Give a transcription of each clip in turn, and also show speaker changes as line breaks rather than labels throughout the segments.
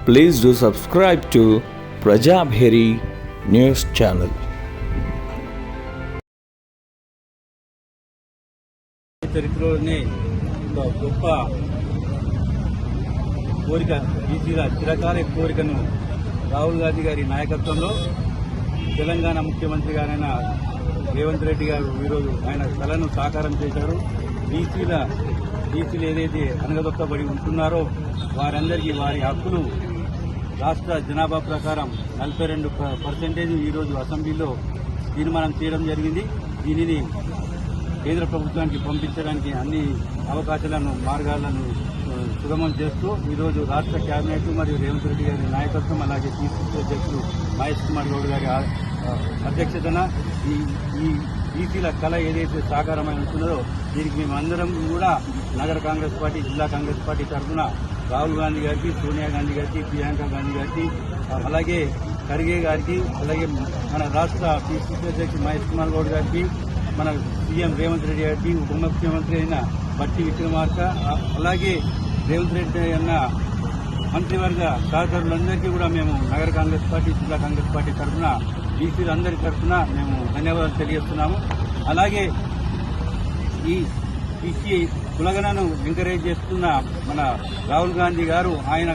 Please do subscribe to Prajabheri News Channel.
చరిత్రలోనే ఒక గొప్ప కోరిక బీసీల చిరకాల కోరికను రాహుల్ గాంధీ గారి నాయకత్వంలో తెలంగాణ ముఖ్యమంత్రి గారైన రేవంత్ రెడ్డి గారు ఈరోజు ఆయన కలను సాకారం చేశారు. బీసీలు ఏదైతే అనగదొక్కబడి ఉంటున్నారో వారందరికీ వారి హక్కులు రాష్ట్ర జనాభా ప్రకారం 42% ఈరోజు అసెంబ్లీలో తీర్మానం చేయడం జరిగింది. దీనిని కేంద్ర ప్రభుత్వానికి పంపించడానికి అన్ని అవకాశాలను మార్గాలను సుగమం చేస్తూ ఈరోజు రాష్ట్ర కేబినెట్ మరియు రేవంత్ రెడ్డి గారి నాయకత్వం అలాగే పిసిసి అధ్యక్షులు మహేష్ కుమార్ గౌడ్ గారి అధ్యక్షతన ఈ బీసీల కళ ఏదైతే సాకారమై ఉంటున్నదో దీనికి మేమందరం కూడా నగర కాంగ్రెస్ పార్టీ, జిల్లా కాంగ్రెస్ పార్టీ తరఫున రాహుల్ గాంధీ గారికి, సోనియా గాంధీ గారికి, ప్రియాంక గాంధీ గారికి, అలాగే ఖర్గే గారికి, అలాగే మన రాష్ట్ర పిసిసి అధ్యక్షులు మహేష్ కుమార్ గౌడ్ గారికి, మన సీఎం రేవంత్ రెడ్డి గారికి, ఉప ముఖ్యమంత్రి అయిన బట్టి విక్రమార్క, అలాగే రేవంత్ రెడ్డి అన్న మంత్రివర్గ సహచరులందరికీ కూడా మేము నగర కాంగ్రెస్ పార్టీ, జిల్లా కాంగ్రెస్ పార్టీ తరఫున బీసీలందరి తరఫున మేము ధన్యవాదాలు తెలియజేస్తున్నాము. అలాగే ఈ బీసీ కులగణను ఎంకరేజ్ చేస్తున్న మన రాహుల్ గాంధీ గారు ఆయన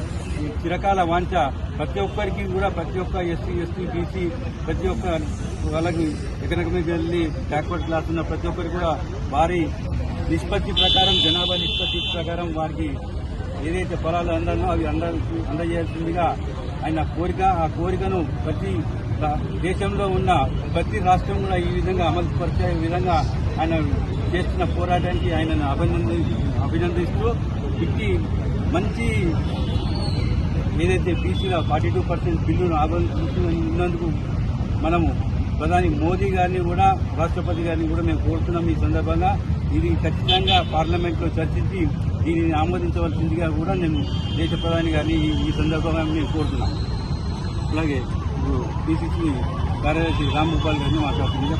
చిరకాల వాంఛ ప్రతి ఒక్కరికి కూడా, ప్రతి ఒక్క ఎస్సీ, బీసీ, ప్రతి ఒక్క వాళ్ళకి ఎకనామికల్లీ బ్యాక్వర్డ్ క్లాస్ ఉన్న ప్రతి ఒక్కరికి కూడా వారి నిష్పత్తి ప్రకారం, జనాభా నిష్పత్తి ప్రకారం వారికి ఏదైతే ఫలాలు అందానో అవి అందజేయాల్సిందిగా ఆయన కోరిక. ఆ కోరికను ప్రతి దేశంలో ఉన్న ప్రతి రాష్ట్రం కూడా ఈ విధంగా అమలు పరిచే విధంగా ఆయన చేస్తున్న పోరాటానికి ఆయనను అభినందిస్తూ ఇట్టి మంచి ఏదైతే బీసీల 42% బిల్లును ఆమోదించినందుకు మనము ప్రధాని మోదీ గారిని కూడా, రాష్ట్రపతి గారిని కూడా మేము కోరుతున్నాం. ఈ సందర్భంగా ఇది ఖచ్చితంగా పార్లమెంట్లో చర్చించి దీనిని ఆమోదించవలసిందిగా కూడా నేను దేశ ప్రధాని గారిని ఈ సందర్భంగా మేము కోరుతున్నాం. అలాగే పిసిసి కార్యదర్శి రామ్ గోపాల్ గారిని మాట్లాడుతుందిగా